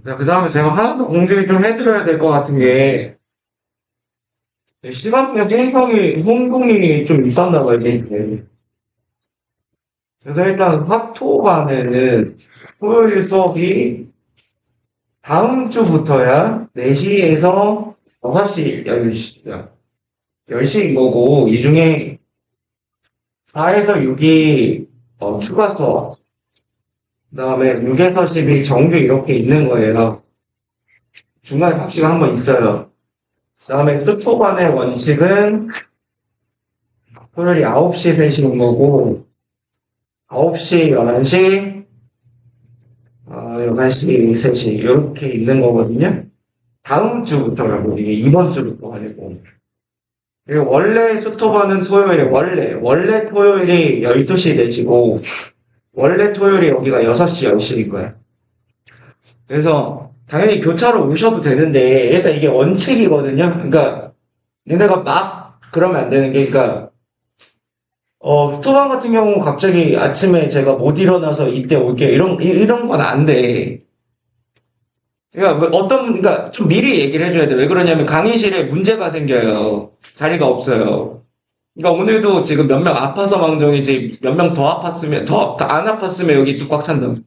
자, 그 다음에 제가 하나 더 공지를 좀 해드려야 될 것 같은 게, 시간표 혼동이 좀 있었나 봐요, 이게. 그래서 일단 화토반에는 토요일 수업이 다음 주부터야 4시에서 6시, 10시인 거고, 이 중에 4에서 6이 추가 수업, 그 다음에 6에서 10이 정규 이렇게 있는 거예요. 중간에 밥시가 한 번 있어요. 그 다음에 스포반의 원칙은 토요일이 9시, 3시인 거고, 9시, 11시, 11시, 3시 이렇게 있는 거거든요. 다음 주부터라고, 이게 이번 주부터 아니고. 그리고 원래 스토반은 토요일에 원래 토요일이 12시 내지고, 원래 토요일이 여기가 6시, 10시인 거야. 그래서 당연히 교차로 오셔도 되는데, 일단 이게 원칙이거든요. 그러니까 니네가 막 그러면 안 되는 게, 그러니까 스토반 같은 경우 갑자기 아침에 제가 못 일어나서 이때 올게 이런 건 안 돼. 그러니까 그러니까 좀 미리 얘기를 해줘야 돼. 왜 그러냐면 강의실에 문제가 생겨요. 자리가 없어요. 그러니까 오늘도 지금 몇 명 아파서 망정이지, 몇 명 더 아팠으면, 더 안 아팠으면 여기 또 꽉 찬다.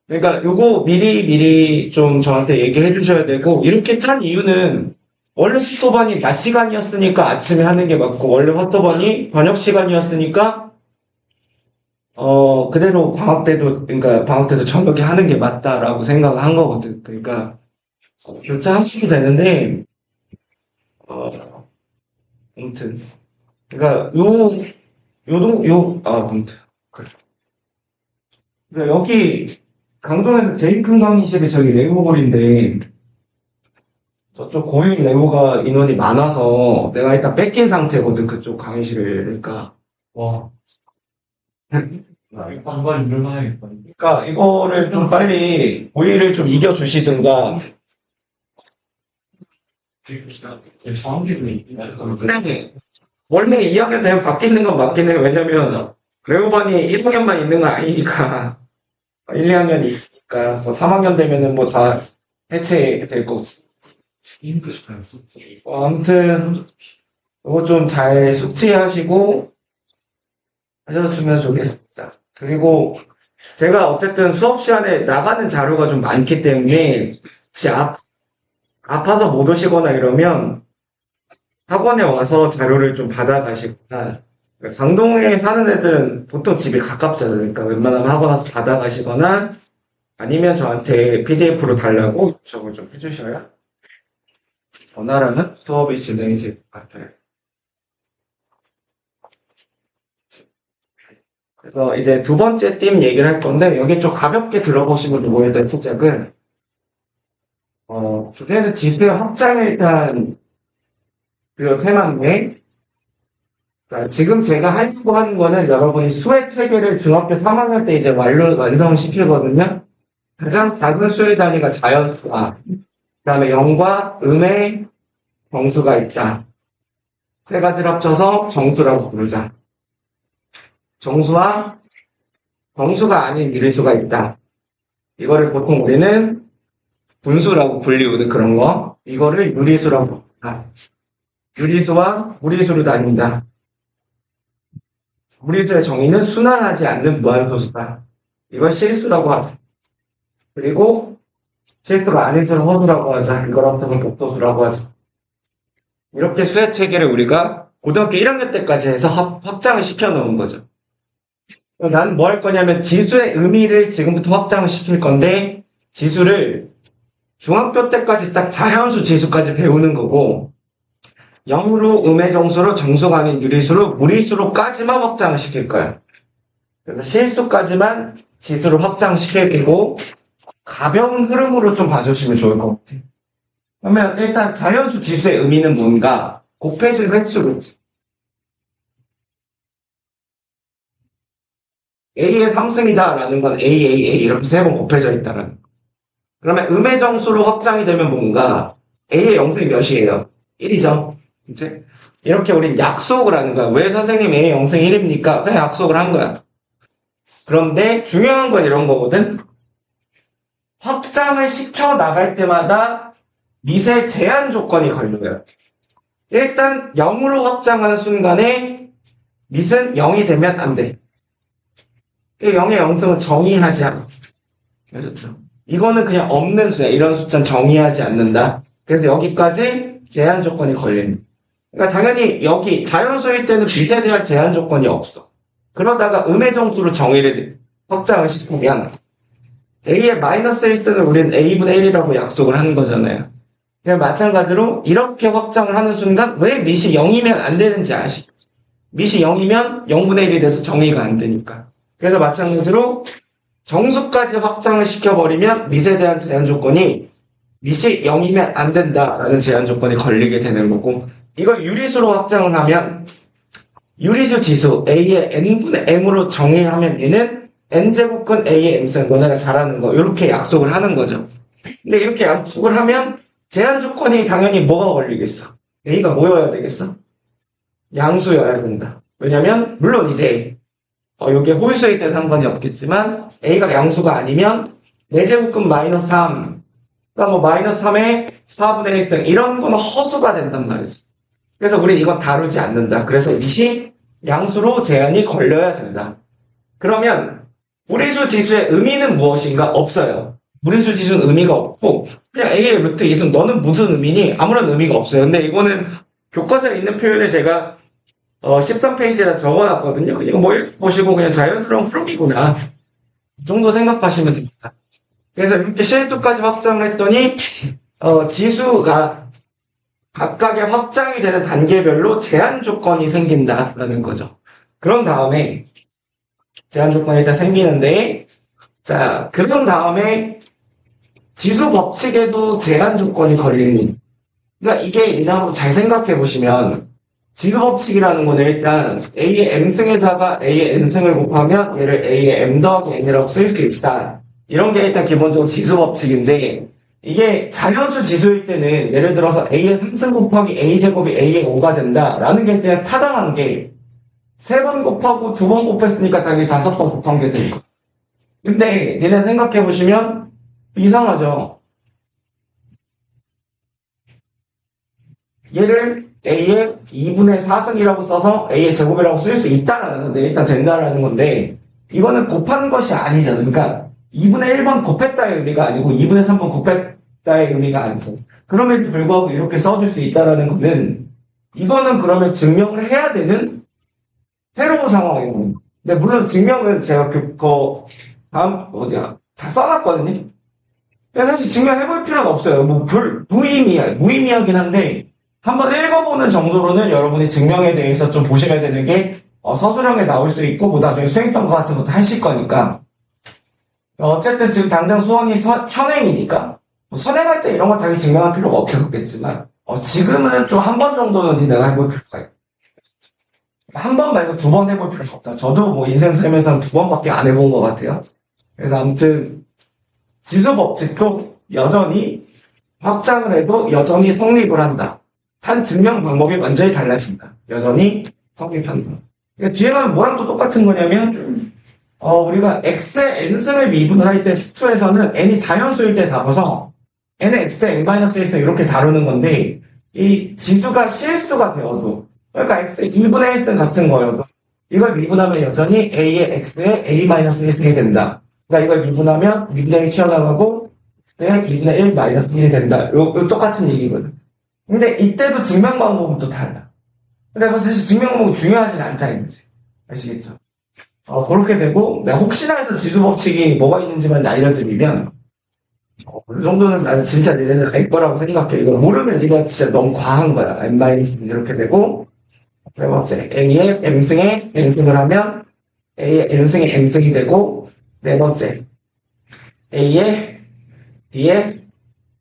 그러니까 요거 미리 좀 저한테 얘기해 주셔야 되고, 이렇게 짠 이유는 원래 수도반이 낮 시간이었으니까 아침에 하는 게 맞고, 원래 화토반이 저녁 시간이었으니까 그대로 그러니까 방학 때도 저녁에 하는 게 맞다라고 생각을 한 거거든. 그러니까 교차하셔도 되는데, 아무튼 그러니까 아무튼 그래서 여기 강동에는 제일 큰 강의실이 저기 레고홀인데, 저쪽 고인 레고가 인원이 많아서 내가 일단 뺏긴 상태거든, 그쪽 강의실을. 그러니까 와, 한번 일어나야겠다. 그러니까 이거를 좀 빨리 고의를 좀 이겨주시든가. 상황들이 있긴 근데 원래 2학년 되면 바뀌는 건 맞긴 해요. 왜냐면 레고반이 1학년만 있는 건 아니니까. 1, 2학년이 있으니까. 3학년 되면은 뭐 다 해체될 거고. 아무튼 이거 좀 잘 숙지하시고 하셨으면 좋겠습니다. 그리고 제가 어쨌든 수업 시간에 나가는 자료가 좀 많기 때문에 혹시 아파서 못 오시거나 이러면 학원에 와서 자료를 좀 받아가시거나, 강동에 사는 애들은 보통 집이 가깝잖아요. 그러니까 웬만하면 학원 와서 받아가시거나, 아니면 저한테 PDF로 달라고 요청을 좀 해주셔야 원활한 수업이 진행이 될 것 같아요. 그래서 이제 두 번째 팀 얘기를 할 건데, 여기 좀 가볍게 들어보시면 좋겠다, 토작은. 주제는 지수의 확장을 일단 그 테마인데, 그러니까 지금 제가 하려고 하는 거는 여러분이 수의 체계를 중학교 3학년 때 이제 완성시키거든요. 가장 작은 수의 단위가 자연수와, 그 다음에 영과 음의 정수가 있다. 세 가지를 합쳐서 정수라고 부르자. 정수와 정수가 아닌 유리수가 있다. 이거를 보통 우리는 분수라고 불리우는 그런 거. 이거를 유리수라고 부른다. 유리수와 무리수로 나뉜다. 무리수의 정의는 순환하지 않는 무한소수다. 이걸 실수라고 하자. 그리고 실수가 아닌 수를 허수라고 하자. 이걸 합쳐서 복도수라고 하자. 이렇게 수의 체계를 우리가 고등학교 1학년 때까지 해서 확장을 시켜놓은 거죠. 나는 뭐 할 거냐면 지수의 의미를 지금부터 확장을 시킬 건데, 지수를 중학교 때까지 딱 자연수 지수까지 배우는 거고, 0으로 음의 정수로 정수가 아닌 유리수로 무리수로까지만 확장을 시킬 거야. 그래서 실수까지만 지수로 확장시킬 거고, 가벼운 흐름으로 좀 봐주시면 좋을 것 같아. 그러면 일단 자연수 지수의 의미는 뭔가? 곱해질 횟수겠지. A의 3승이다라는 건 A 이렇게 세 번 곱해져 있다는 거. 그러면 음의 정수로 확장이 되면 뭔가? A의 0승이 몇이에요? 1이죠. 이제 이렇게 우린 약속을 하는 거야. 왜 선생님 A의 0승 1입니까? 그냥 약속을 한 거야. 그런데 중요한 건 이런 거거든. 확장을 시켜 나갈 때마다 밑에 제한 조건이 걸려요. 일단 0으로 확장하는 순간에 밑은 0이 되면 안 돼. 0의 영성은 정의하지 않아. 그렇죠. 이거는 그냥 없는 수야. 이런 숫자는 정의하지 않는다. 그래서 여기까지 제한 조건이 걸립니다. 그러니까 당연히 여기 자연수일 때는 밑에 대한 제한 조건이 없어. 그러다가 음의 정수로 정의를 확장을 시키면 a의 마이너스 1승을 우리는 a분의 1이라고 약속을 하는 거잖아요. 그냥 마찬가지로 이렇게 확장을 하는 순간 왜 밑이 0이면 안 되는지 아시죠? 밑이 0이면 0분의 1이 돼서 정의가 안 되니까. 그래서 마찬가지로 정수까지 확장을 시켜버리면 밑에 대한 제한 조건이 밑이 0이면 안 된다라는 제한 조건이 걸리게 되는 거고, 이걸 유리수로 확장을 하면 유리수 지수 a의 n분의 m으로 정의하면 얘는 n제곱근 a의 m승, 너네가 잘하는 거 이렇게 약속을 하는 거죠. 근데 이렇게 약속을 하면 제한 조건이 당연히 뭐가 걸리겠어? a가 뭐여야 되겠어? 양수여야 된다. 왜냐면 물론 이제 여기에 홀수일 때 상관이 없겠지만 a가 양수가 아니면 4제곱근 마이너스 3, 그러니까 뭐 마이너스 3에 4분의 1 등 이런 거는 허수가 된단 말이지. 그래서 우리 이건 다루지 않는다. 그래서 이시 양수로 제한이 걸려야 된다. 그러면 무리수 지수의 의미는 무엇인가? 없어요. 무리수 지수는 의미가 없고 그냥 a의 루트 2승 너는 무슨 의미니? 아무런 의미가 없어요. 근데 이거는 교과서에 있는 표현을 제가 13페이지에다 적어놨거든요. 이거 뭐 보시고 그냥 자연스러운 흐름이구나. 이 정도 생각하시면 됩니다. 그래서 이렇게 실수까지 확장을 했더니 지수가 각각의 확장이 되는 단계별로 제한 조건이 생긴다라는 거죠. 그런 다음에 제한 조건이 일단 생기는데, 자, 그런 다음에 지수 법칙에도 제한 조건이 걸립니다. 그러니까 이게 이나로 잘 생각해 보시면 지수 법칙이라는 거는 일단 a의 m승에다가 a의 n승을 곱하면 얘를 a의 m 더하기 n이라고 쓸 수 있다. 이런 게 일단 기본적으로 지수 법칙인데, 이게 자연수 지수일 때는 예를 들어서 a의 3승 곱하기 a제곱이 a의 5가 된다라는 게 그냥 타당한 게 3번 곱하고 2번 곱했으니까 당연히 5번 곱한 게 되고. 근데 니네 생각해보시면 이상하죠. 얘를 a의 2분의 4승이라고 써서 a의 제곱이라고 쓸 수 있다라는 건데, 일단 된다라는 건데, 이거는 곱한 것이 아니잖아요. 그러니까 2분의 1번 곱했다의 의미가 아니고 2분의 3번 곱했다의 의미가 아니죠. 그럼에도 불구하고 이렇게 써줄 수 있다라는 거는, 이거는 그러면 증명을 해야 되는 새로운 상황이고. 근데 물론 증명은 제가 다 써놨거든요. 근데 사실 증명해볼 필요는 없어요. 뭐 무의미하긴 한데 한번 읽어보는 정도로는 여러분이 증명에 대해서 좀 보셔야 되는 게 서술형에 나올 수 있고 뭐 나중에 수행평가 같은 것도 하실 거니까. 어쨌든 지금 당장 수원이 현행이니까 뭐 선행할 때 이런 거 당연히 증명할 필요가 없겠지만 지금은 좀 한 번 정도는 니네가 해볼 필요가 있고, 한 번 말고 2번 해볼 필요가 없다. 저도 뭐 인생 살면서 2번밖에 안 해본 것 같아요. 그래서 아무튼 지수 법칙도 여전히 확장을 해도 여전히 성립을 한다. 단 증명 방법이 완전히 달라진다. 여전히 성립한다. 그러니까 뒤에 가면 뭐랑 또 똑같은 거냐면 우리가 x의 n승을 미분을 할 때 수투에서는 n이 자연수일 때 다뤄서 n의 x의 n-1승 이렇게 다루는 건데, 이 지수가 실수가 되어도, 그러니까 x의 2분의 1승 같은 거여도 이걸 미분하면 여전히 a의 x의 a-1승이 된다. 그러니까 이걸 미분하면 2분의 1 튀어나가고 x의 2분의 1 마이너스 1이 된다. 요 똑같은 얘기거든. 근데 이때도 증명 방법은 또 달라. 근데 뭐 사실 증명 방법이 중요하진 않다 이거지. 아시겠죠? 그렇게 되고, 내가 혹시나 해서 지수 법칙이 뭐가 있는지만 알려드리면, 이 정도는 나는 진짜 니네는 알 거라고 생각해. 이거 모르면 니가 진짜 너무 과한 거야. n 이렇게 되고, 세 번째, a의 m승에 n승을 하면, a의 n승에 m승이 되고, 네 번째, a의 b에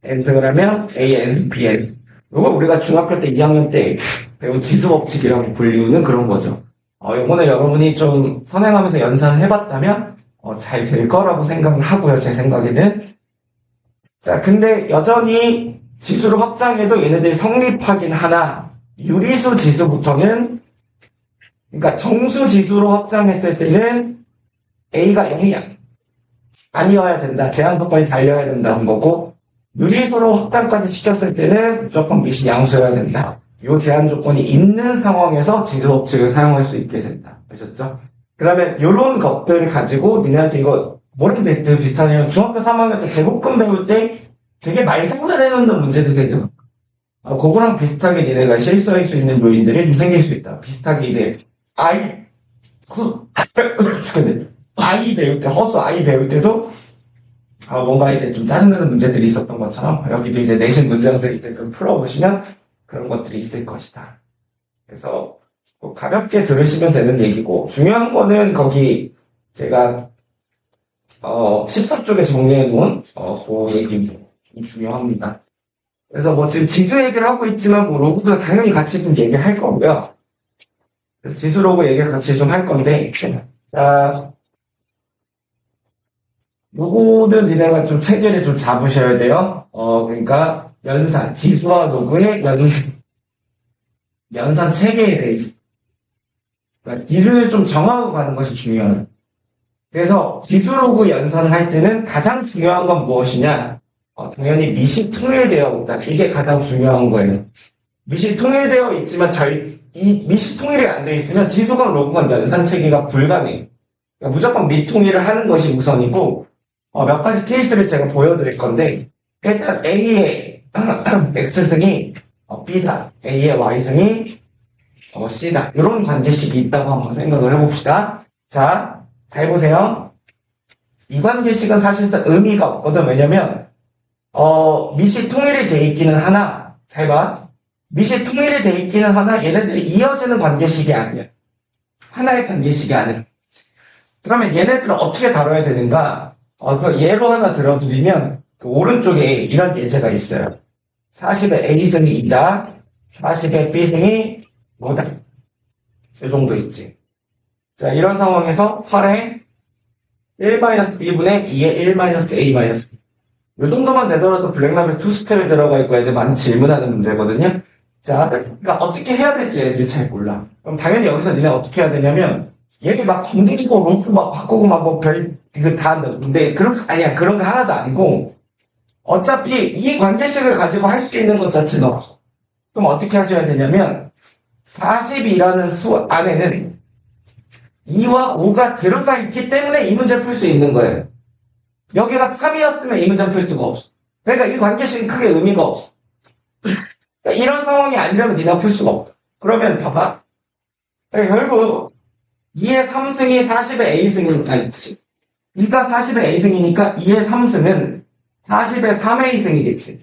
n승을 하면, a의 n승 bn. 이거 우리가 중학교 때 2학년 때 배운 지수 법칙이라고 불리우는 그런 거죠. 이번에 여러분이 좀 선행하면서 연산해봤다면 잘 될 거라고 생각을 하고요. 제 생각에는. 자, 근데 여전히 지수를 확장해도 얘네들이 성립하긴 하나, 유리수 지수부터는, 그러니까 정수 지수로 확장했을 때는 a가 0이야. 아니어야 된다. 제한 조건이 달려야 된다는 거고, 유리수로 확단까지 시켰을 때는 무조건 밑이 양수여야 된다. 이 제한 조건이 있는 상황에서 지수법칙을 사용할 수 있게 된다. 아셨죠? 그러면 이런 것들을 가지고 니네한테 이거 뭐랑 비슷하네요. 중학교 3학년 때 제곱근 배울 때 되게 말장난해놓는 문제들 되죠. 그거랑 비슷하게 니네가 실수할 수 있는 요인들이 좀 생길 수 있다. 비슷하게 이제 죽겠네. 아이 배울 때, 허수 아이 배울 때도 뭔가 이제 좀 짜증나는 문제들이 있었던 것처럼 여기도 이제 내신 문제들을 좀 풀어보시면 그런 것들이 있을 것이다. 그래서 가볍게 들으시면 되는 얘기고, 중요한 거는 거기 제가 14쪽에 정리해 놓은 그 얘기 중요합니다. 그래서 뭐 지금 지수 얘기를 하고 있지만 뭐 로그도 당연히 같이 좀 얘기를 할 거고요. 그래서 지수 로그 얘기를 같이 좀 할 건데, 자, 요거는 니네가 좀 체계를 좀 잡으셔야 돼요. 그러니까 연산, 지수와 로그의 연산 체계에 대해서. 그러니까 기준을 좀 정하고 가는 것이 중요해요. 그래서 지수 로그 연산을 할 때는 가장 중요한 건 무엇이냐? 당연히 미시 통일되어 있다. 이게 가장 중요한 거예요. 미시 통일되어 있지만 이 미시 통일이 안 되어 있으면 지수가 로그가 연산 체계가 불가능해요. 그러니까 무조건 미통일을 하는 것이 우선이고, 몇 가지 케이스를 제가 보여드릴 건데, 일단 A의 X승이 B다. A의 Y승이 C다. 이런 관계식이 있다고 한번 생각을 해봅시다. 자, 잘 보세요. 이 관계식은 사실상 의미가 없거든. 왜냐면 미시 통일이 돼 있기는 하나, 잘 봐. 미시 통일이 돼 있기는 하나, 얘네들이 이어지는 관계식이 아니야. 하나의 관계식이 아니야. 그러면 얘네들은 어떻게 다뤄야 되는가? 그 예로 하나 들어드리면, 그 오른쪽에 이런 예제가 있어요. 40의 A승이 2다. 40의 B승이 뭐다? 이 정도 있지. 자, 이런 상황에서 8의 1-b분의 2의 1-a-b. 이 정도만 되더라도 블랙라벨 2스텝에 들어가 있고 애들 많이 질문하는 문제거든요. 자, 그러니까 어떻게 해야 될지 애들이 잘 몰라. 그럼 당연히 여기서 니네 어떻게 해야 되냐면, 얘를 막 건드리고 로프 막 바꾸고 막 뭐 이거 다 한다는데, 그런 거 하나도 아니고, 어차피 이 관계식을 가지고 할 수 있는 것 자체는 없어. 그럼 어떻게 해줘야 되냐면, 40이라는 수 안에는 2와 5가 들어가 있기 때문에 이 문제를 풀 수 있는 거예요. 여기가 3이었으면 이 문제를 풀 수가 없어. 그러니까 이 관계식은 크게 의미가 없어. 그러니까 이런 상황이 아니라면 니네가 풀 수가 없다. 그러면 봐봐. 그러니까 결국 2의 3승이 40의 A승이니까, 2가 40의 A승이니까 2의 3승은 40의 3A승이겠지.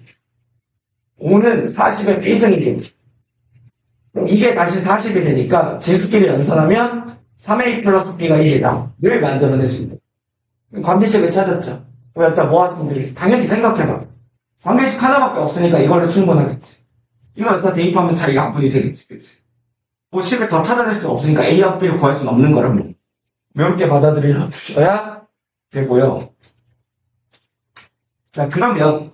5는 40의 B승이겠지. 그럼 이게 다시 40이 되니까 지수끼리 연산하면 3A 플러스 B가 1이다. 를 만들어낼 수 있다. 관계식을 찾았죠. 여기다 뭐 하는 분들이 있어? 당연히 생각해봐. 관계식 하나밖에 없으니까 이걸로 충분하겠지. 이거 여기다 대입하면 자기가 합분이 되겠지. 그치? 뭐 식을 더 찾아낼 수 없으니까 A와 B를 구할 수는 없는 거라고. 매울게 받아들여 주셔야 되고요. 자, 그러면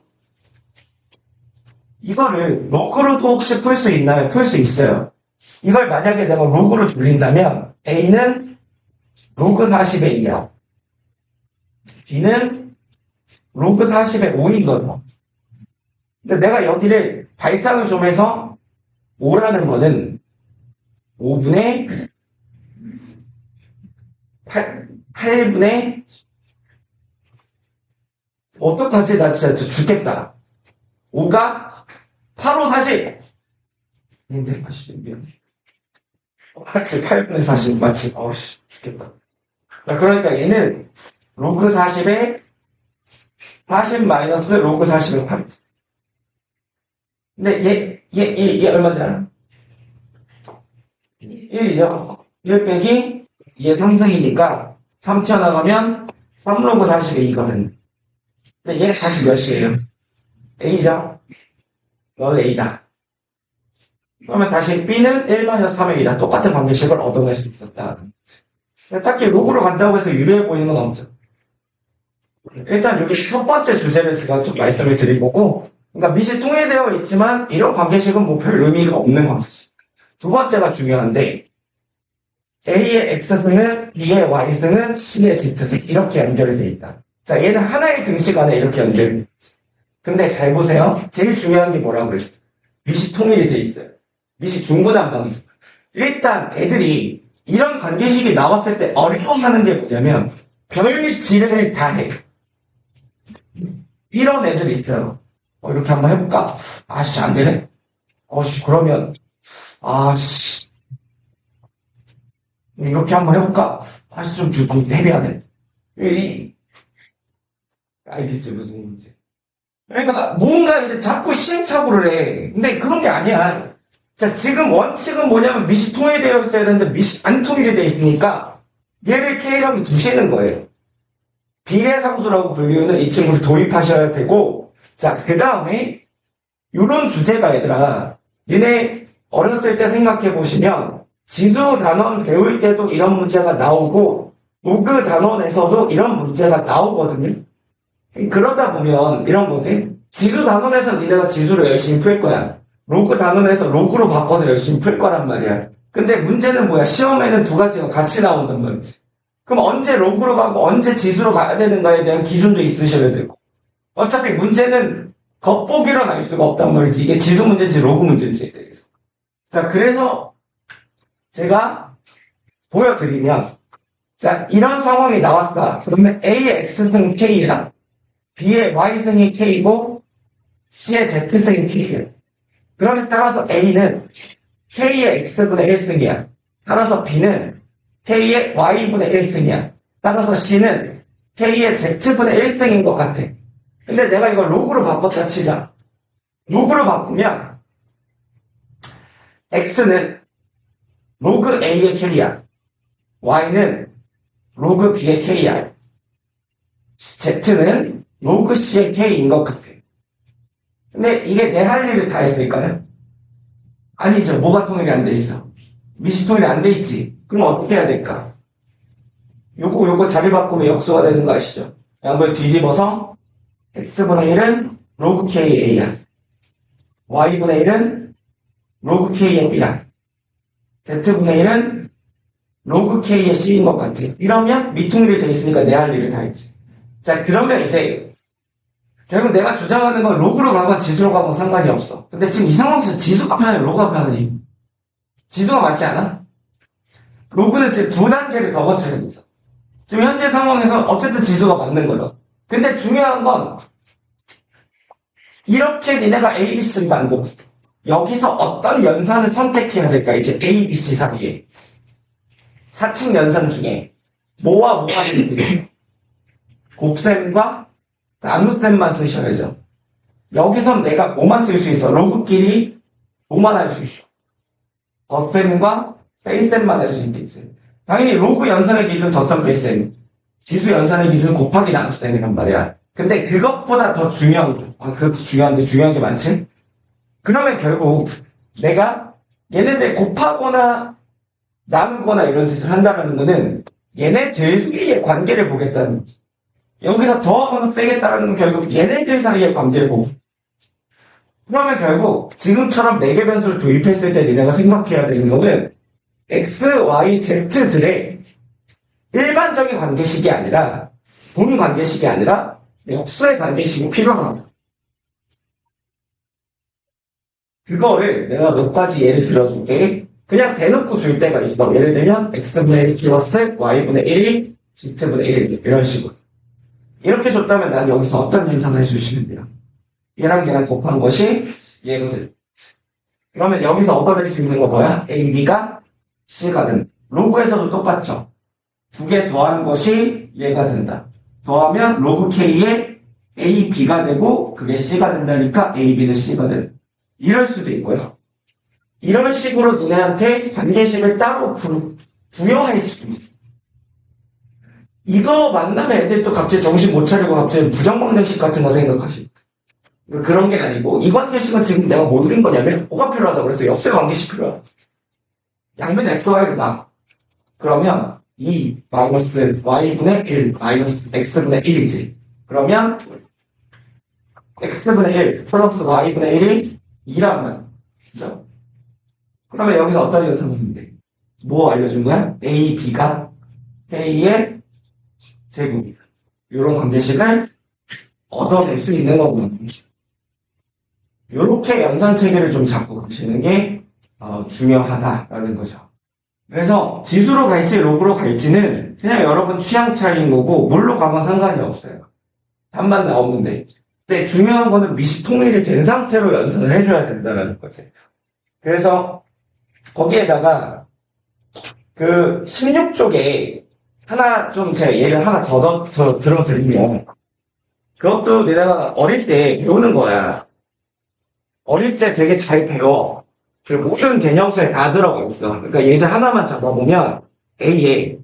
이거를 로그로도 혹시 풀 수 있나요? 풀 수 있어요. 이걸 만약에 내가 로그로 돌린다면 A는 로그 40의 2야. B는 로그 40의 5이거든. 근데 내가 여기를 발상을 좀 해서 5라는 거는 5분의 8분의 어떡하지? 나 진짜 죽겠다. 5가 8, 5, 40. 근데 40, 미안. 맞지? 8분의 40, 맞지? 어우씨, 죽겠다. 자, 그러니까 얘는 로그 40에 40 마이너스 로그 40의 8이지. 근데 얘 얼마인지 알아? 1이죠. 1 빼기 2의 3승이니까 3 튀어나가면 3로그 40의 2거든. 근데 얘는 다시 몇이에요? A죠? 너는 A다. 그러면 다시 B는 1-3의 2다. 똑같은 관계식을 얻어낼 수 있었다. 딱히 로그로 간다고 해서 유리해 보이는 건 없죠. 일단 여기 첫 번째 주제를 제가 좀 말씀을 드릴 거고, 그러니까 밑이 통일되어 있지만 이런 관계식은 뭐 별 의미가 없는 관계식. 두 번째가 중요한데, A의 X승은 B의 Y승은 C의 Z승 이렇게 연결이 되어 있다. 자, 얘는 하나의 등식 안에 이렇게 연결돼 있지. 근데 잘 보세요. 제일 중요한 게 뭐라고 그랬어? 밑이 통일이 돼 있어요. 밑이 중구난방이죠. 일단 애들이 이런 관계식이 나왔을 때 어려워하는 게 뭐냐면 별지를 다 해. 이런 애들이 있어요. 이렇게 한번 해볼까? 아씨, 안 되네. 그러면 아씨, 이렇게 한번 해볼까? 아씨, 좀 헤비하네 알겠지, 무슨 문제. 그러니까 뭔가 이제 자꾸 시행착오를 해. 근데 그런 게 아니야. 자, 지금 원칙은 뭐냐면 밑이 통일되어 있어야 되는데 밑이 안 통일이 되어 있으니까 얘를 K라고 두시는 거예요. 비례상수라고 불리우는 이 친구를 도입하셔야 되고, 자, 그 다음에 이런 주제가 얘들아, 니네 어렸을 때 생각해 보시면 지수 단원 배울 때도 이런 문제가 나오고 로그 단원에서도 이런 문제가 나오거든요. 그러다 보면 이런 거지. 지수 단원에서 니네가 지수를 열심히 풀 거야. 로그 단원에서 로그로 바꿔서 열심히 풀 거란 말이야. 근데 문제는 뭐야? 시험에는 두 가지가 같이 나온단 말이지. 그럼 언제 로그로 가고 언제 지수로 가야 되는가에 대한 기준도 있으셔야 되고. 어차피 문제는 겉보기로 알 수가 없단 말이지. 이게 지수 문제인지 로그 문제인지에 대해서. 자, 그래서 제가 보여드리면, 자, 이런 상황이 나왔다. 그러면 A의 X승 K랑 B의 Y승이 K고 C의 Z승이 K야. 그러면 따라서 A는 K의 X분의 1승이야. 따라서 B는 K의 Y분의 1승이야. 따라서 C는 K의 Z분의 1승인 것 같아. 근데 내가 이걸 로그로 바꿨다 치자. 로그로 바꾸면 X는 로그 A의 K야. Y는 로그 B의 K야. Z는 로그 C의 K인 것 같아. 근데 이게 내 할 일을 다 했을까요? 아니죠. 뭐가 통일이 안 돼 있어? 밑이 통일이 안 돼 있지. 그럼 어떻게 해야 될까? 요거 자리 바꾸면 역수가 되는 거 아시죠? 양걸 뒤집어서 X분의 1은 로그 KA야. Y분의 1은 로그 K의 B야. Z분의 1은 로그 K의 C인 것 같아. 이러면 미통일이 돼 있으니까 내 할 일을 다 했지. 자, 그러면 이제 결국 내가 주장하는 건 로그로 가건 지수로 가건 상관이 없어. 근데 지금 이 상황에서 지수가 편해, 로그가 편하니? 지수가 맞지 않아? 로그는 지금 두 단계를 더 거쳐야 됩니다. 지금 현재 상황에서 어쨌든 지수가 맞는 거예요. 근데 중요한 건 이렇게 니네가 A, B, C를 만들어. 여기서 어떤 연산을 선택해야 될까? 이제 A, B, C 사이에. 사칙 연산 중에 뭐와 뭐가 있는지 곱셈과 나눗셈만 쓰셔야죠. 여기선 내가 뭐만 쓸 수 있어? 로그끼리 뭐만 할 수 있어? 덧셈과 빼셈만 할 수 있겠지. 당연히 로그 연산의 기준 덧셈 빼셈, 지수 연산의 기준 곱하기 나눗셈이란 말이야. 근데 그것보다 더 중요한 거, 그것도 중요한데 중요한 게 많지? 그러면 결국 내가 얘네들 곱하거나 나누거나 이런 짓을 한다는 거는 얘네들 사이의 관계를 보겠다는 거지. 여기서 더하거나 빼겠다는 건 결국 얘네들 사이의 관계를 보고. 그러면 결국 지금처럼 4개 변수를 도입했을 때 니네가 생각해야 되는 거는 X, Y, Z들의 일반적인 관계식이 아니라 본 관계식이 아니라 역수의 관계식이 필요합니다. 그거를 내가 몇 가지 예를 들어줄게. 그냥 대놓고 줄 때가 있어. 예를 들면 X분의 1 플러스 Y분의 1이 Z분의 1 이런 식으로. 이렇게 줬다면 난 여기서 어떤 연산을 해주시면 돼요? 얘랑 얘랑 곱한 것이 얘거든. 그러면 여기서 얻어낼 수 있는 거 뭐야? A, B가 C가 된다. 로그에서도 똑같죠. 두 개 더한 것이 얘가 된다. 더하면 로그 K에 A, B가 되고 그게 C가 된다니까 A, B는 C가 된다. 이럴 수도 있고요. 이런 식으로 너네한테 관계식을 따로 부여할 수도 있어. 이거 만나면 애들이 또 갑자기 정신 못 차리고 갑자기 부정방정식 같은 거 생각하시고. 그런 게 아니고, 이 관계식은 지금 내가 뭐 그린 거냐면, 뭐가 필요하다고 그랬어요? 역수의 관계식 필요하다. 양변 XY를 나. 그러면, 2 마이너스 Y분의 1 마이너스 X분의 1이지. 그러면, X분의 1 플러스 Y분의 1이 2란 말이야. 그죠? 그러면 여기서 어떤 연산을 하는데? 뭐 알려준 거야? A, B가 K의 제곱이다. 이런 관계식을 얻어낼 수 있는 거구나. 이렇게 연산체계를 좀 잡고 가시는 게 중요하다라는 거죠. 그래서 지수로 갈지 로그로 갈지는 그냥 여러분 취향 차이인 거고 뭘로 가건 상관이 없어요. 답만 나오면 돼. 근데 중요한 거는 미시 통일이 된 상태로 연산을 해줘야 된다는 거지. 그래서 거기에다가 그 16쪽에 하나 좀 제가 예를 하나 더 들어드리면 그것도 내가 어릴 때 배우는 거야. 어릴 때 되게 잘 배워. 그리고 모든 개념서에 다 들어가 있어. 그러니까 예제 하나만 잡아보면 A에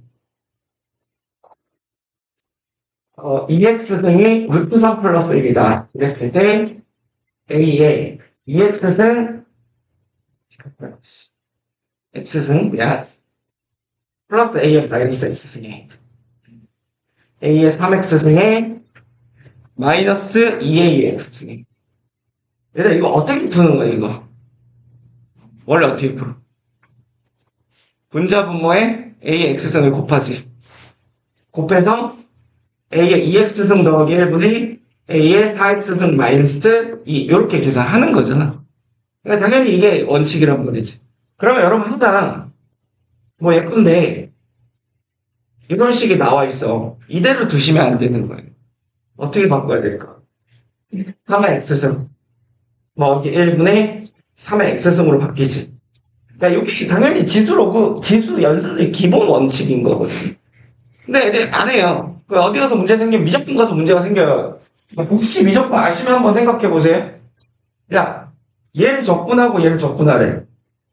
EX 등이 루트 3 플러스 1이다. 이랬을 때 A에 EX승 X승 플러스 A의 마이너스 X승에 A의 3X승에 마이너스 2A의 X승에 얘들아 이거 어떻게 푸는 거야 이거? 원래 어떻게 풀어? 분자 분모에 A의 X승을 곱하지. 곱해서 A의 2X승 더하기 1분의 A의 4X승 마이너스 2 이렇게 계산하는 거잖아. 그러니까 당연히 이게 원칙이란 말이지. 그러면 여러분 항상 뭐 예컨대 이런 식이 나와 있어. 이대로 두시면 안 되는 거예요. 어떻게 바꿔야 될까? 3의 X승 더하기 1분의 3의 X승으로 바뀌지. 그러니까 이게 당연히 지수 연산의 기본 원칙인 거거든. 근데 애들 안 해요. 그 어디 가서 문제 생기면 미적분 가서 문제가 생겨요. 혹시 미적분 아시면 한번 생각해 보세요. 야, 얘를 적분하고 얘를 적분하래.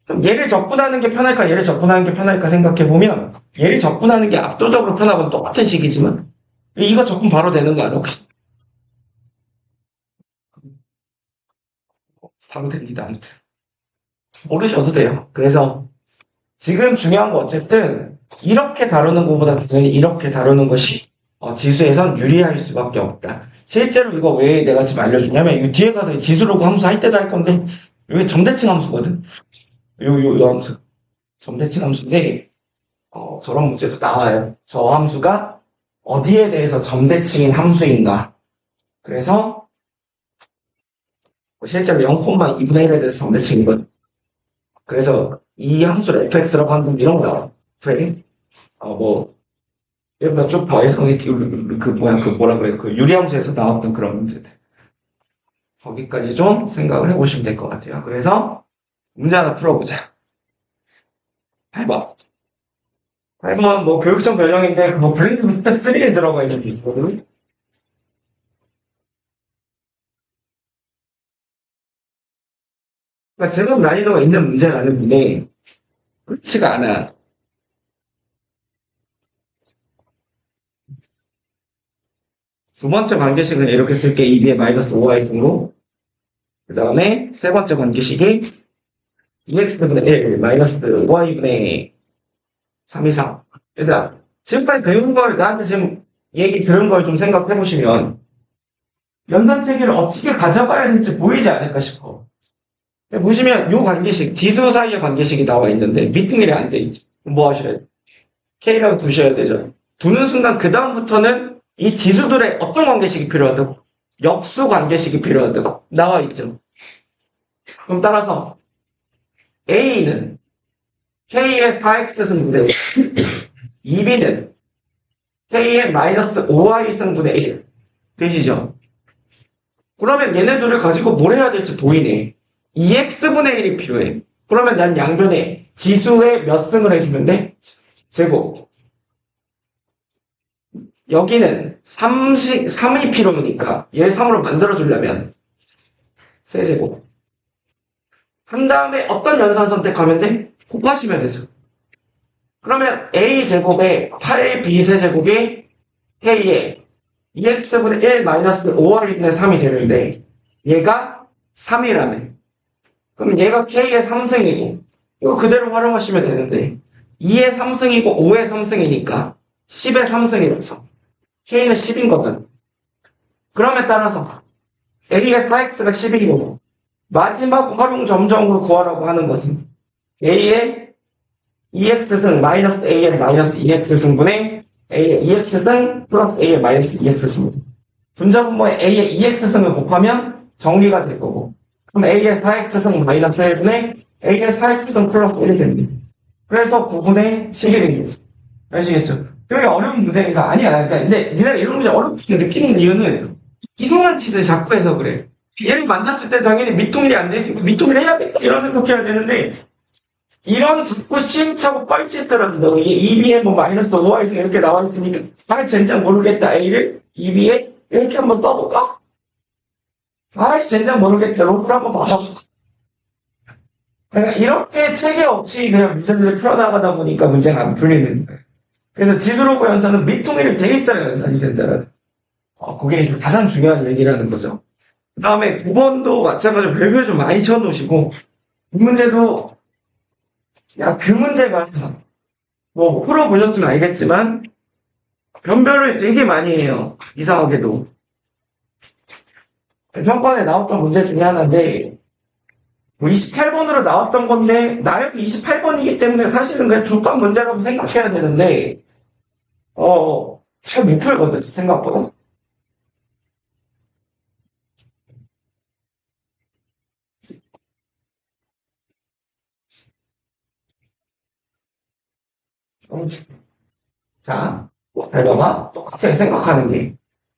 그럼 얘를 적분하는 게 편할까, 얘를 적분하는 게 편할까 생각해 보면 얘를 적분하는 게 압도적으로 편하고 똑같은 식이지만 이거 적분 바로 되는 거 알아 혹시? 바로 됩니다. 아무튼 모르셔도 돼요. 그래서 지금 중요한 거 어쨌든 이렇게 다루는 것보다 당연히 이렇게 다루는 것이 지수에선 유리할 수밖에 없다. 실제로 이거 왜 내가 지금 알려주냐면 이 뒤에 가서 지수로그 함수 할 때도 할 건데 이게 점대칭 함수거든. 요 함수 점대칭 함수인데 저런 문제도 나와요. 저 함수가 어디에 대해서 점대칭인 함수인가. 그래서 실제로 0,2분의 1에 대해서 점대칭이거든. 그래서 이 함수를 fx라고 하는 이런 거 나와. 이런 쭉 더해서 뭐라 그래. 그 유리함수에서 나왔던 그런 문제들. 거기까지 좀 생각을 해보시면 될 것 같아요. 그래서 문제 하나 풀어보자. 8번. 8번 뭐 교육적 변형인데 블렌드 스텝 3에 들어가 있는 게 있거든. 그러니까 제곱 난이도가 있는 문제라는 분이 그렇지가 않아. 두 번째 관계식은 이렇게 쓸게. 2b의 마이너스 5y 등으로. 그 다음에 세 번째 관계식이 2x분의 1 마이너스 5y분의 3 이상. 얘들아, 지금까지 배운 걸 나한테 지금 얘기 들은 걸 좀 생각해 보시면 연산체계를 어떻게 가져가야 할지 보이지 않을까 싶어. 보시면 요 관계식, 지수 사이의 관계식이 나와 있는데 미팅일이 안 돼 있지. 뭐 하셔야 돼? K라고 두셔야 되죠. 두는 순간 그 다음부터는 이 지수들의 어떤 관계식이 필요하다고? 역수 관계식이 필요하다고 나와 있죠. 그럼 따라서 A는 K의 4X승분의 1, 2B는 K의 마이너스 5Y승분의 1 되시죠? 그러면 얘네들을 가지고 뭘 해야 될지 보이네. 2X분의 1이 필요해. 그러면 난 양변에 지수의 몇 승을 해주면 돼? 제곱. 여기는 3이 필요하니까 얘를 3으로 만들어주려면 세제곱. 한 다음에 어떤 연산 선택하면 돼? 곱하시면 되죠. 그러면 A제곱에 8B 세제곱이 K에 2X분의 1 마이너스 5Y분의 3이 되는데 얘가 3이라며. 그럼 얘가 K의 3승이고 이거 그대로 활용하시면 되는데 2의 3승이고 5의 3승이니까 10의 3승이라서 K는 10인 거든. 그럼에 따라서 A의 4X가 10이고 마지막 활용 점정으로 구하라고 하는 것은 A의 2X승 마이너스 A의 마이너스 2X승분의 A의 EX승 플러스 A의 마이너스 EX승. 분자분모에 A의 EX승을 곱하면 정리가 될 거고. 그럼 A의 4X승 마이너스 1분의 A의 4X승 플러스 1이 됩니다. 그래서 9분의 11인 거죠. 아시겠죠? 여기 어려운 문제가 아니야. 그러니까 근데 니네가 이런 문제 어렵게 느끼는 이유는 이상한 짓을 자꾸 해서 그래. 얘를 만났을 때 당연히 밑동일이 안 돼 있으니까 밑동일 해야겠다 이런 생각해야 되는데 이런 자꾸 시행착오 뻘짓들은 이게 2b에 뭐 마이너스 5y 이렇게 나와 있으니까 아 젠장 모르겠다 A를 2b에 이렇게 한번 떠볼까? 아씨 젠장 모르겠다 로그를 한번 봐봐. 그러니까 이렇게 체계 없이 그냥 문제들을 풀어나가다 보니까 문제가 안 풀리는 거예요. 그래서 지수로그 연산은 밑동일이 돼 있어야 연산이 된다는 그게 가장 중요한 얘기라는 거죠. 그 다음에 9번도 마찬가지로 별표 좀 많이 쳐놓으시고 이 문제도 그 문제가 뭐 풀어보셨으면 알겠지만 변별을 되게 많이 해요. 이상하게도 평가에 나왔던 문제 중에 하나인데 28번으로 나왔던 건데 나열이 28번이기 때문에 사실은 그냥 족밥 문제라고 생각해야 되는데 잘 못 풀거든 생각보다. 자, 잘 봐봐. 똑같이 생각하는 게.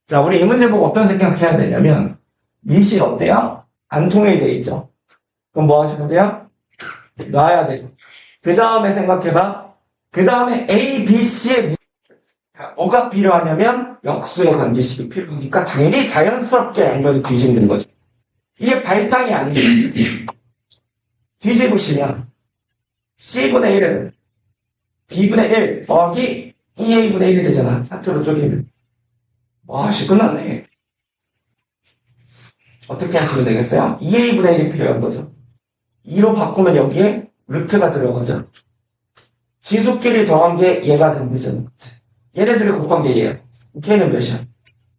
자, 우리 이 문제 보고 어떤 생각해야 되냐면 미시 어때요? 안 통일이 돼 있죠. 그럼 뭐 하시면 돼요? 놔야 돼요. 그 다음에 생각해봐. 그 다음에 A, B, C의 뭐가 필요하냐면 역수의 관계식이 필요하니까 당연히 자연스럽게 양변을 뒤집는 거죠. 이게 발상이 아니에요. 뒤집으시면 C분의 1은 B분의 1 더하기 2A분의 1이 되잖아. 사투로 쪼개면. 와, 씨, 끝났네. 어떻게 하시면 되겠어요? 2A분의 1이 필요한 거죠. 2로 바꾸면 여기에 루트가 들어가죠. 지수끼리 더한 게 얘가 된 거잖아. 얘네들이 곱한 게 얘야. 걔는 몇이야?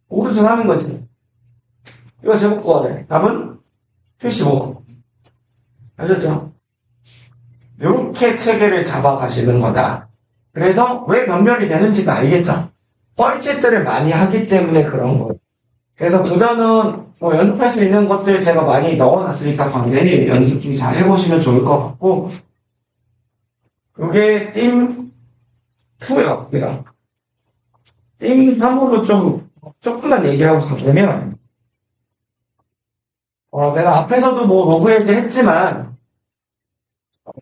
5루트 3인 거지. 이거 제곱 구하래. 답은 75. 아셨죠? 이렇게 체계를 잡아가시는 거다. 그래서 왜 변별이 되는지는 알겠죠? 뻘짓들을 많이 하기 때문에 그런 거예요. 그래서 보다는 뭐 연습할 수 있는 것들 제가 많이 넣어놨으니까 관계를 연습 좀 잘 해보시면 좋을 것 같고 이게 팀 2요. 그냥 팀 3으로 좀 조금만 얘기하고 가보면 내가 앞에서도 뭐 로그 얘기를 했지만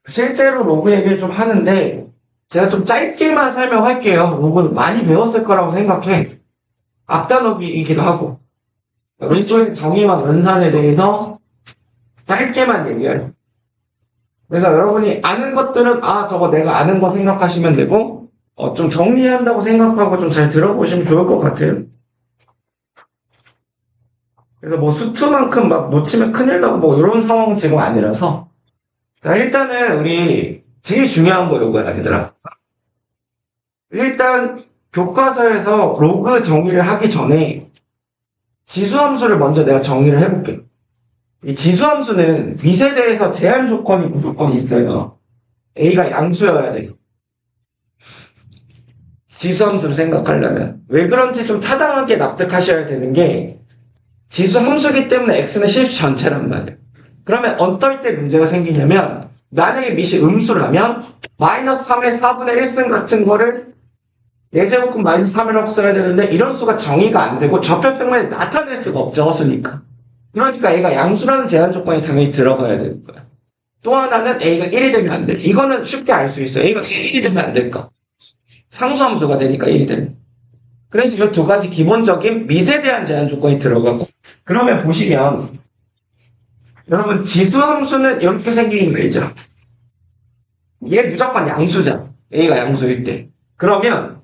실제로 로그 얘기를 좀 하는데 제가 좀 짧게만 설명할게요. 로그는 많이 배웠을 거라고 생각해. 앞단어기이기도 하고 우리 쪽에 정의와 연산에 대해서 짧게만 얘기해요. 그래서 여러분이 아는 것들은 저거 내가 아는 거 생각하시면 되고 좀 정리한다고 생각하고 좀 잘 들어보시면 좋을 것 같아요. 그래서 뭐 수투만큼 막 놓치면 큰일 나고 뭐 이런 상황은 지금 아니라서 자 일단은 우리 제일 중요한 거 요거야 얘들아. 일단 교과서에서 로그 정의를 하기 전에 지수함수를 먼저 내가 정의를 해볼게. 이 지수함수는 미세대에서 제한 조건이 무조건 있어요. A가 양수여야 돼. 지수함수를 생각하려면. 왜 그런지 좀 타당하게 납득하셔야 되는 게 지수함수기 때문에 X는 실수 전체란 말이에요. 그러면 어떨 때 문제가 생기냐면 만약에 밑이 음수라면 마이너스 3의 4분의 1승 같은 거를 4제곱근 마이너스 3이라고 써야 되는데 이런 수가 정의가 안 되고 접혈평면에 나타낼 수가 없죠. 허수니까. 그러니까 A가 양수라는 제한 조건이 당연히 들어가야 되는 거야. 또 하나는 A가 1이 되면 안 돼. 이거는 쉽게 알 수 있어요. A가 1이 되면 안 될까? 상수함수가 되니까 1이 되면. 그래서 이 두 가지 기본적인 미세에 대한 제한 조건이 들어가고 그러면 보시면 여러분 지수함수는 이렇게 생기는 거죠. 얘 무조건 양수잖아. A가 양수일 때. 그러면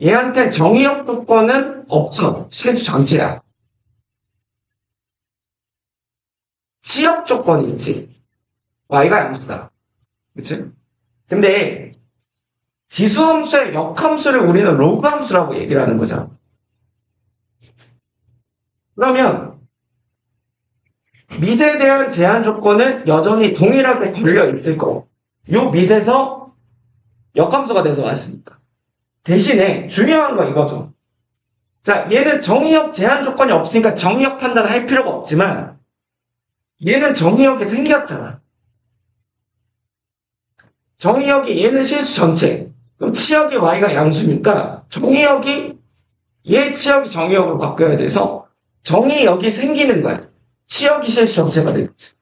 얘한테 정의역 조건은 없어. 실수 전체야. 치역 조건이 있지. Y가 양수다. 그치? 근데 지수함수의 역함수를 우리는 로그함수라고 얘기를 하는 거잖아. 그러면 밑에 대한 제한 조건은 여전히 동일하게 걸려 있을 거고 요 밑에서 역함수가 돼서 왔으니까 대신에 중요한 건 이거죠. 자, 얘는 정의역 제한 조건이 없으니까 정의역 판단할 필요가 없지만 얘는 정의역이 생겼잖아. 정의역이 얘는 실수 전체. 그럼 치역이 y가 양수니까 정의역이 얘 치역이 정의역으로 바뀌어야 돼서 정의역이 생기는 거야. 치역이 실수 전체가 되겠지.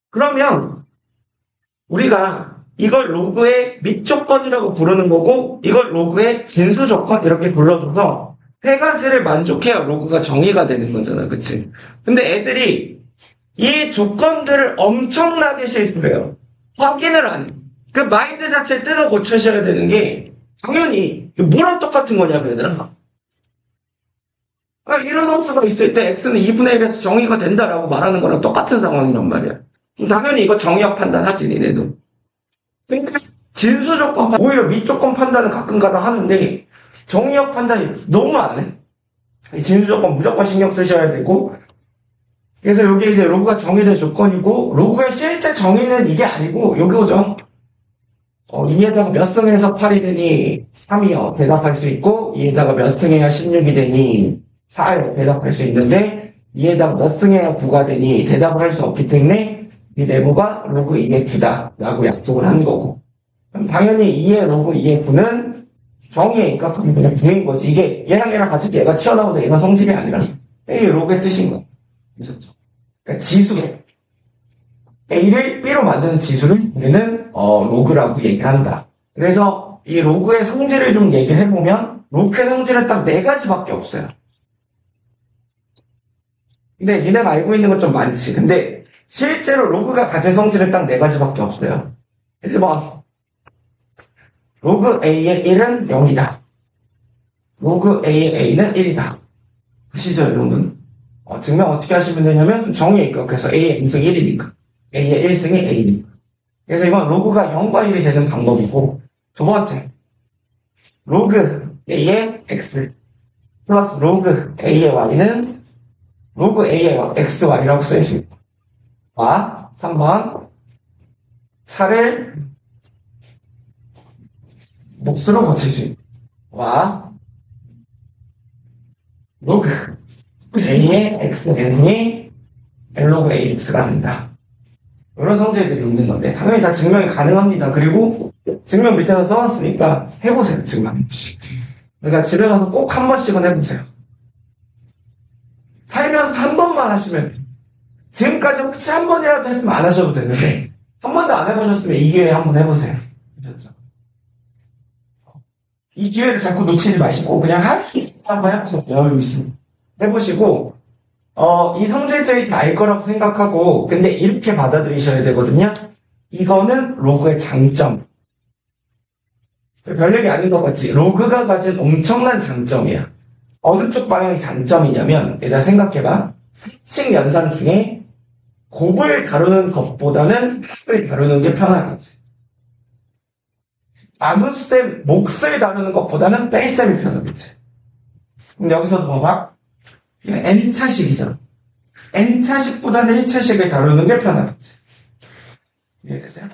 그러면 우리가 이걸 로그의 밑조건이라고 부르는 거고 이걸 로그의 진수조건 이렇게 불러줘서 세 가지를 만족해야 로그가 정의가 되는 거잖아. 그치? 근데 애들이 이 조건들을 엄청나게 실수해요. 확인을 안 해. 그 마인드 자체를 뜯어 고쳐셔야 되는 게 당연히 뭐랑 똑같은 거냐고 얘들아. 이런 함수가 있을 때 x는 2분의 1에서 정의가 된다라고 말하는 거랑 똑같은 상황이란 말이야. 당연히 이거 정의역 판단하지 니네도. 그러니까 진수조건 오히려 밑조건 판단은 가끔가다 하는데 정의역 판단이 너무 안 해. 진수조건 무조건 신경 쓰셔야 되고 그래서 여기 이제 로그가 정의된 조건이고 로그의 실제 정의는 이게 아니고 여기 오죠. 2에다가 몇 승해서 8이 되니 3이요 대답할 수 있고 2에다가 몇 승해야 16이 되니 4요 대답할 수 있는데 2에다가 몇 승해야 9가 되니 대답을 할 수 없기 때문에 이 네모가 로그 2의 9다 라고 약속을 한 거고 그럼 당연히 2의 로그 2의 9는 정의니까 그냥 9인 거지. 이게 얘랑 같이 얘가 튀어나오는데 얘가 성질이 아니라 이게 로그의 뜻인 거야. 그렇죠? 그러니까 지수 A를 B로 만드는 지수를 우리는 로그라고 얘기를 한다. 그래서 이 로그의 성질을 좀 얘기를 해보면 로그의 성질은 딱 네 가지밖에 없어요. 근데 니네가 알고 있는 건 좀 많지. 근데 실제로 로그가 가진 성질은 딱 네 가지밖에 없어요. 1번 로그 A의 1은 0이다. 로그 A의 A는 1이다. 아시죠 여러분? 증명 어떻게 하시면 되냐면 정의에 입각해서 A의 M승 1이니까 A의 1승이 A니까 그래서 이건 로그가 0과 1이 되는 방법이고 두 번째 로그 A의 X 플러스 로그 A의 Y는 로그 A의 XY라고 쓸 수 있고 3번 차를 몫으로 고칠 수 있고 로그 A의 XN이 L로그 AX가 된다. 이런 성질들이 있는 건데 당연히 다 증명이 가능합니다. 그리고 증명 밑에서 써놨으니까 해보세요. 증명. 그러니까 집에 가서 꼭 한 번씩은 해보세요. 살면서 한 번만 하시면 돼요. 지금까지 혹시 한 번이라도 했으면 안 하셔도 되는데 한 번도 안 해보셨으면 이 기회에 한 번 해보세요. 그렇죠? 이 기회를 자꾸 놓치지 마시고 그냥 할 수 있으면 한번 해보세요. 여유 있으면 해보시고 이 성질들이 다 알 거라고 생각하고 근데 이렇게 받아들이셔야 되거든요. 이거는 로그의 장점. 별 얘기 아닌 것 같지? 로그가 가진 엄청난 장점이야. 어느 쪽 방향이 장점이냐면 일단 생각해봐. 사칙 연산 중에 곱을 다루는 것보다는 합을 다루는 게 편하겠지. 나눗셈, 몫을 다루는 것보다는 뺄셈이 편하겠지. 근데 여기서도 봐봐. 이거 n차식이잖아. n차식보다는 1차식을 다루는 게 편하겠지. 이해되세요?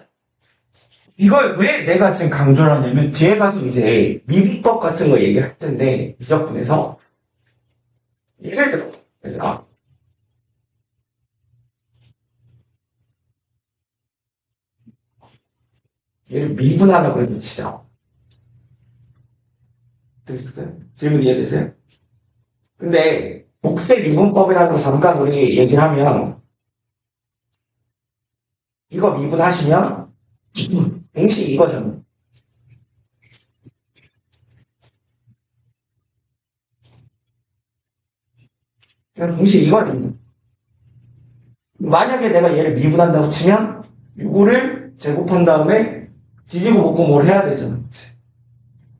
이걸 왜 내가 지금 강조를 하냐면 뒤에 가서 이제 미분법 같은 거 얘기를 할 텐데 미적분에서 예를 들어 얘들아 얘를 미분하라고 그래도 치자. 들으셨어요? 질문 이해되세요? 근데 복세 미분법이라는 거 잠깐 우리 얘기를 하면 이거 미분하시면 공식이 이거잖아. 공식이 이거잖아. 만약에 내가 얘를 미분한다고 치면 이거를 제곱한 다음에 뒤지고 볶고 뭘 해야 되잖아. 그치?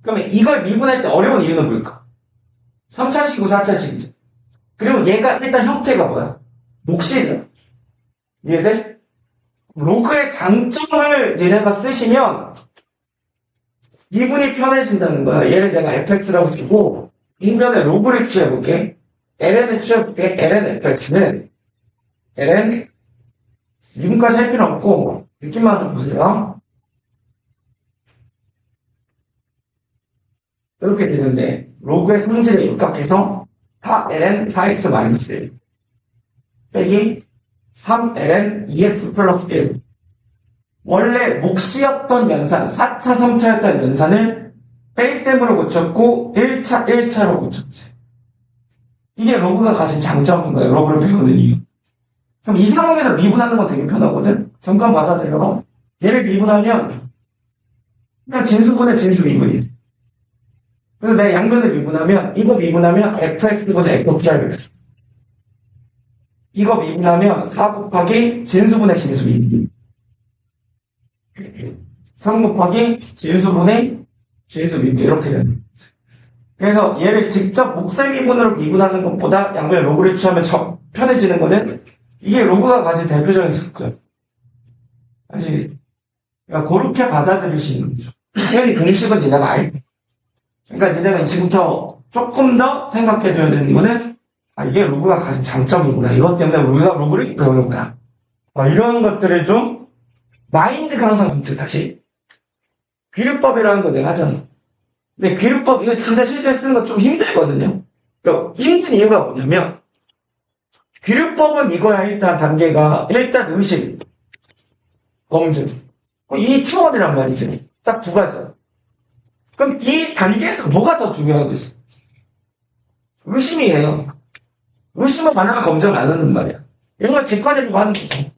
그러면 이걸 미분할 때 어려운 이유는 뭘까? 3차식이고 4차식이죠. 그리고 얘가 일단 형태가 뭐야? 몫이잖아. 이해돼? 로그의 장점을 얘네가 쓰시면 미분이 편해진다는 거야. 얘를 내가 fx라고 주고 인변에 로그를 취해볼게. ln을 취해볼게. ln fx는 ln 미분까지 할 필요 없고 느낌만 좀 보세요. 이렇게 되는데 로그의 성질에 입각해서 4ln 4x-1 빼기 3ln 2x 플러스 1 원래 몫이었던 연산 4차 3차였던 연산을 베이스셈으로 고쳤고 1차 1차로 고쳤지. 이게 로그가 가진 장점인 거예요. 로그를 배우는 이유. 그럼 이 상황에서 미분하는 건 되게 편하거든. 잠깐 받아들여봐. 얘를 미분하면 그냥 진수분의 진수 미분이에요. 그래서 내가 양변을 미분하면 이거 미분하면 fx분의 f+x 이거 미분하면 4 곱하기 진수분의 진수 미분 3 곱하기 진수분의 진수 미분 이렇게 되는 거죠. 그래서 얘를 직접 몫의 미분으로 미분하는 것보다 양변 로그를 취하면 편해지는 거는 이게 로그가 가진 대표적인 장점. 사실 그러니까 그렇게 받아들이시는 거죠. 당연히 공식은 니네가 알고 그러니까 니네가 지금부터 조금 더 생각해둬야 되는 거는 이게 로그가 가진 장점이구나. 이것 때문에 우리가 로그를 배우는 거야. 이런 것들을 좀 마인드가 항상 다시 귀류법이라는 거 내가 하잖아. 근데 귀류법 이거 진짜 실제 쓰는 거 좀 힘들거든요. 그러니까 힘든 이유가 뭐냐면 귀류법은 이거야. 일단 단계가 일단 의식 검증 이 차원이란 말이지. 딱 두 가지야. 그럼 이 단계에서 뭐가 더 중요하겠어? 의심이에요. 의심은 많으면 검증을 안 하는 말이야. 이런 걸 직관적으로 하는 거죠.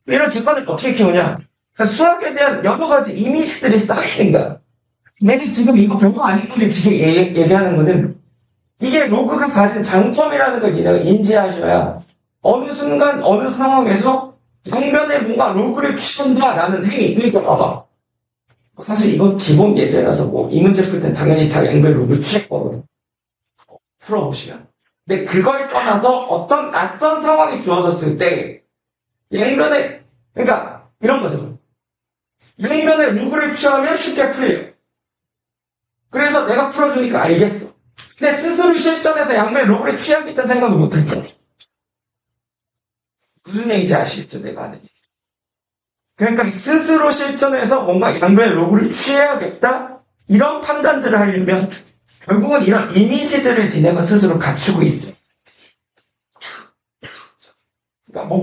이런 직관을 어떻게 키우냐? 그러니까 수학에 대한 여러 가지 이미지들이 쌓이는 거야. 내가 지금 이거 별거 아닌 걸 지금 얘기하는 거는 이게 로그가 가진 장점이라는 걸 니네가 인지하셔야 어느 순간 어느 상황에서 양변에 뭔가 로그를 취한다라는 행위 이거 봐봐. 사실 이건 기본 예제라서 뭐 이 문제 풀 땐 당연히 다 양변 로그를 취했거든. 풀어보시면. 근데 그걸 떠나서 어떤 낯선 상황이 주어졌을 때 양변에 그러니까 이런 거죠. 양변에 로그를 취하면 쉽게 풀려. 그래서 내가 풀어주니까 알겠어. 근데 스스로 실전에서 양변에 로그를 취하겠다는 생각을 못할 거야. 무슨 얘기인지 아시겠죠? 내가 하는 얘기. 그러니까 스스로 실전에서 뭔가 양변에 로그를 취해야겠다? 이런 판단들을 하려면 결국은 이런 이미지들을 니네가 스스로 갖추고 있어. 그러니까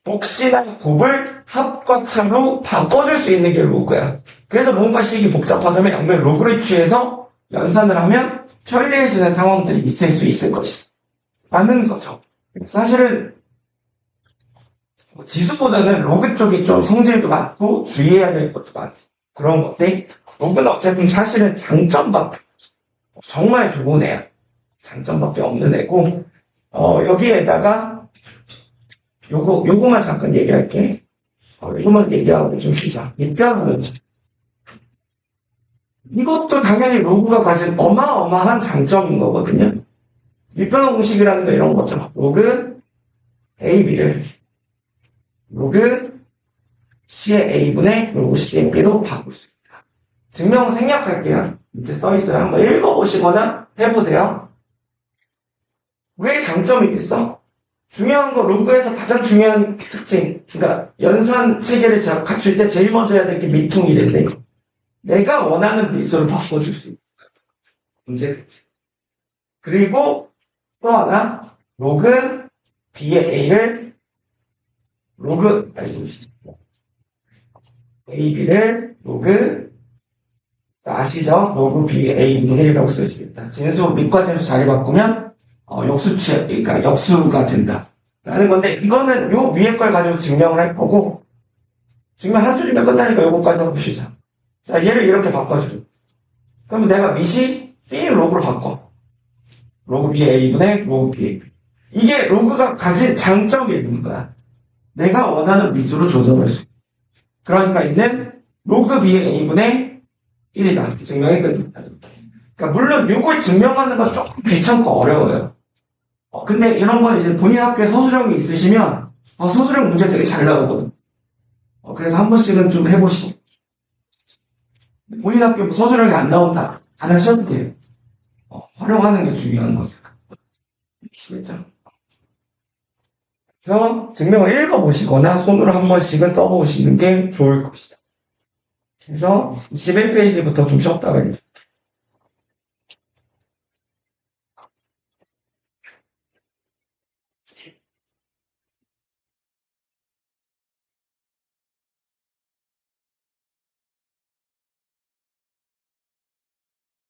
몫이나 곱을 합과 차로 바꿔줄 수 있는 게 로그야. 그래서 뭔가 식이 복잡하다면 양변 로그를 취해서 연산을 하면 편리해지는 상황들이 있을 수 있을 것이다. 라는 거죠. 사실은 지수보다는 로그 쪽이 좀 성질도 많고 주의해야 될 것도 많고 그런 건데 로그는 어쨌든 사실은 장점밖에 정말 좋은 애야. 장점밖에 없는 애고 여기에다가 요거만 잠깐 얘기할게. 요거만 얘기하고 좀 쉬자. 밑변은 이것도 당연히 로그가 가진 어마어마한 장점인 거거든요. 밑변 공식이라는 거 이런 거죠. 로그 AB를 로그 C의 A분의 로그 C의 B로 바꿀 수 있다. 증명 생략할게요. 밑에 써있어요. 한번 읽어보시거나 해보세요. 왜 장점이겠어? 중요한 거 로그에서 가장 중요한 특징 그러니까 연산 체계를 갖출 때 제일 먼저 해야 될 게 미통이래인데 내가 원하는 미수를 바꿔줄 수 있다. 문제 특징. 그리고 또 하나 로그 B의 A를 로그 AB를 로그 아시죠? 로그 B의 A분의 1이라고 쓸 수 있다. 진수 밑과 진수 자리 바꾸면 그러니까 역수가 된다. 라는 건데 이거는 요 위에 걸 가지고 증명을 할 거고 증명 한 줄이면 끝나니까 요거까지 해보시자. 자 얘를 이렇게 바꿔주죠. 그러면 내가 밑이 B 로그로 바꿔. 로그 B의 A분의 로그 B의 B. 이게 로그가 가진 장점이 있는 거야. 내가 원하는 미수로 조정할 수 있다. 그러니까 있는 로그 B의 A분의 1이다. 증명이 끝납니다. 그러니까 물론 이걸 증명하는 건 조금 귀찮고 어려워요. 근데 이런 건 이제 본인 학교에 서술형이 있으시면 서술형 문제 되게 잘 나오거든. 그래서 한 번씩은 좀 해보시고 본인 학교 서술형이 안 나온다. 안 하셔도 돼요. 활용하는 게 중요한 거니까. 아시겠죠? 그래서 증명을 읽어보시거나 손으로 한 번씩은 써보시는 게 좋을 것이다. 그래서 21페이지부터 좀 쉬었다가